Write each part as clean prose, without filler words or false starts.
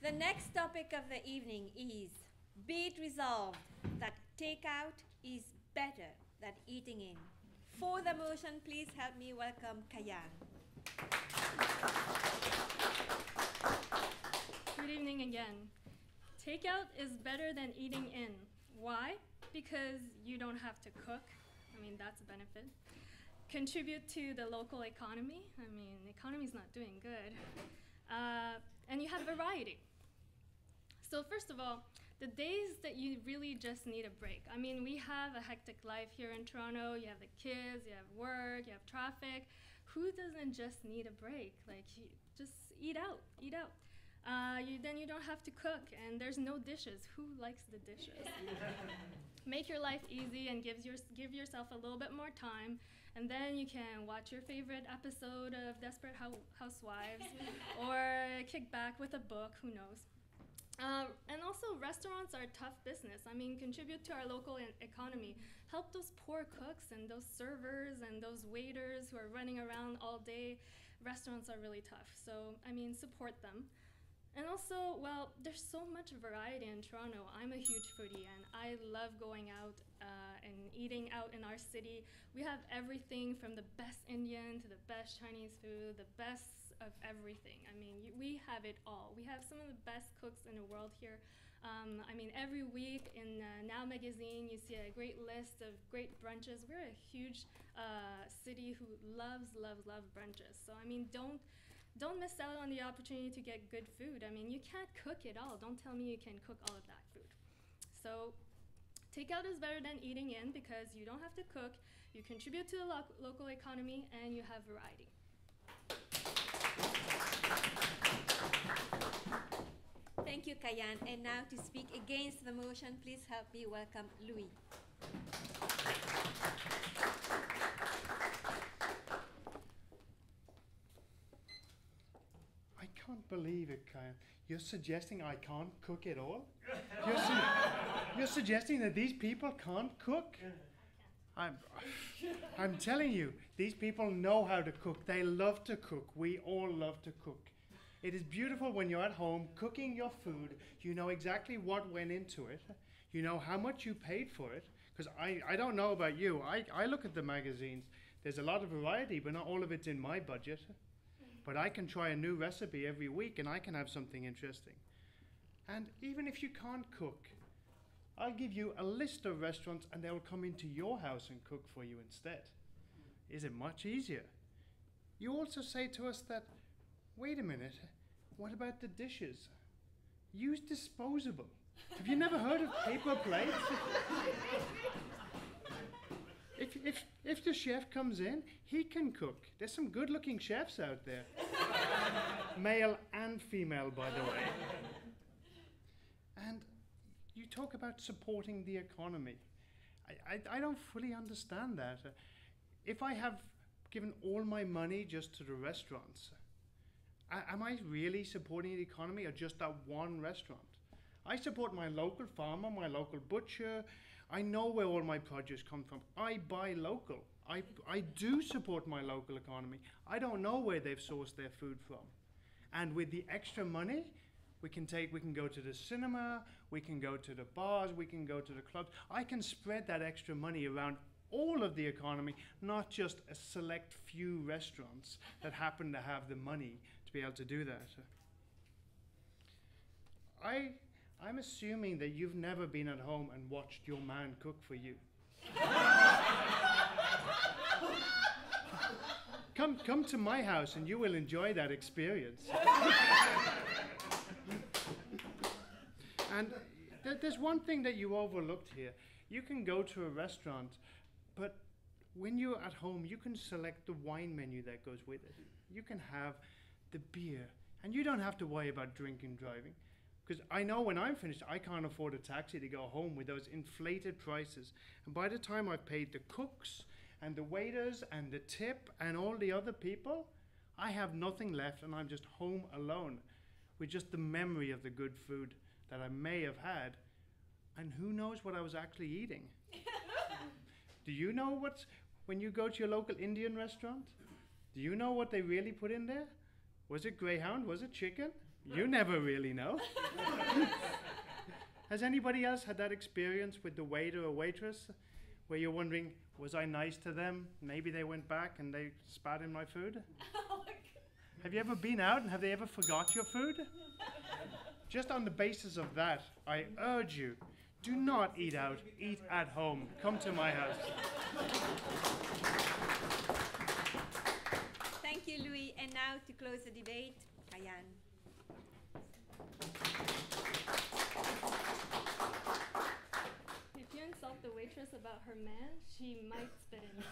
The next topic of the evening is be it resolved that takeout is better than eating in. For the motion, please help me welcome Kayan. Good evening again. Takeout is better than eating in. Why? Because you don't have to cook. I mean, that's a benefit. Contribute to the local economy. I mean, the economy's not doing good. And you have variety. So first of all, the days that you really just need a break. I mean, we have a hectic life here in Toronto. You have the kids, you have work, you have traffic. Who doesn't just need a break? Like, just eat out, eat out. Then you don't have to cook, and there's no dishes. Who likes the dishes? Make your life easy and give yourself a little bit more time, and then you can watch your favorite episode of Desperate Housewives, or kick back with a book. Who knows? And also, restaurants are a tough business. I mean, contribute to our local economy. Help those poor cooks and those servers and those waiters who are running around all day. Restaurants are really tough. So, I mean, support them. And also, well, there's so much variety in Toronto. I'm a huge foodie, and I love going out and eating out in our city. We have everything from the best Indian to the best Chinese food, the best of everything. I mean, we have it all. We have some of the best cooks in the world here. I mean, every week in Now magazine, you see a great list of great brunches. We're a huge city who loves brunches. So, I mean, don't miss out on the opportunity to get good food. I mean, you can't cook it all. Don't tell me you can cook all of that food. So takeout is better than eating in because you don't have to cook, you contribute to the local economy, and you have variety. Thank you, Kayan. And now to speak against the motion, please help me welcome Louis. I can't believe it, Kayan. You're suggesting I can't cook at all? You're suggesting that these people can't cook? I'm telling you, these people know how to cook. They love to cook. We all love to cook. It is beautiful when you're at home cooking your food. You know exactly what went into it. You know how much you paid for it. Because I don't know about you. I look at the magazines. There's a lot of variety, but not all of it's in my budget. But I can try a new recipe every week and I can have something interesting. And even if you can't cook, I'll give you a list of restaurants and they'll come into your house and cook for you instead. Is it much easier? You also say to us that, wait a minute, what about the dishes? Use disposable. Have you never heard of paper plates? If the chef comes in, he can cook. There's some good-looking chefs out there. Male and female, by the way. And you talk about supporting the economy. I don't fully understand that. If I have given all my money just to the restaurants, am I really supporting the economy or just that one restaurant? I support my local farmer, my local butcher. I know where all my produce come from. I buy local. I do support my local economy. I don't know where they've sourced their food from. And with the extra money, we can go to the cinema, we can go to the bars, we can go to the clubs. I can spread that extra money around all of the economy, not just a select few restaurants that happen to have the money to be able to do that. I'm assuming that you've never been at home and watched your man cook for you. Come to my house and you will enjoy that experience. And there's one thing that you overlooked here. You can go to a restaurant, but when you're at home, you can select the wine menu that goes with it. You can have the beer, and you don't have to worry about drinking and driving. Because I know when I'm finished, I can't afford a taxi to go home with those inflated prices. And by the time I've paid the cooks and the waiters and the tip and all the other people, I have nothing left and I'm just home alone with just the memory of the good food that I may have had. And who knows what I was actually eating? Do you know when you go to your local Indian restaurant? Do you know what they really put in there? Was it Greyhound? Was it chicken? You never really know. Has anybody else had that experience with the waiter or waitress where you're wondering, was I nice to them? Maybe they went back and they spat in my food? Oh my God. Have you ever been out and have they ever forgot your food? Just on the basis of that, I urge you, do not eat out, eat at home. Come to my house. Thank you, Louis. And now to close the debate, Kayan. If you insult the waitress about her man, she might spit in.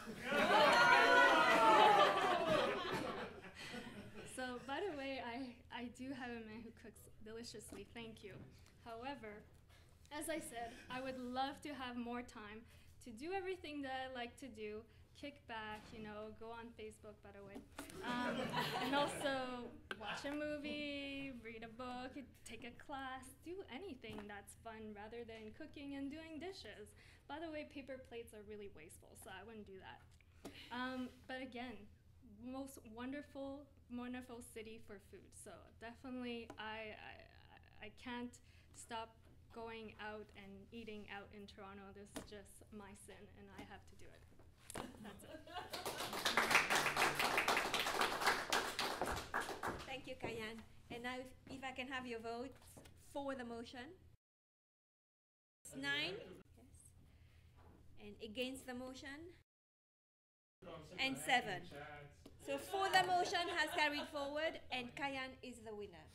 So, by the way, I do have a man who cooks deliciously, thank you. However, as I said, I would love to have more time to do everything that I like to do, kick back, go on Facebook, by the way, and also watch a movie, read a book, take a class, do anything that's fun rather than cooking and doing dishes. By the way, paper plates are really wasteful, so I wouldn't do that. But again, most wonderful city for food. So definitely, I can't stop going out and eating out in Toronto. This is just my sin, and I have to do it. That's it. Thank you, Kayan. And now, if I can have your votes for the motion. It's 9. Yes. And against the motion. And 7. So for the motion has carried forward, and Kayan is the winner.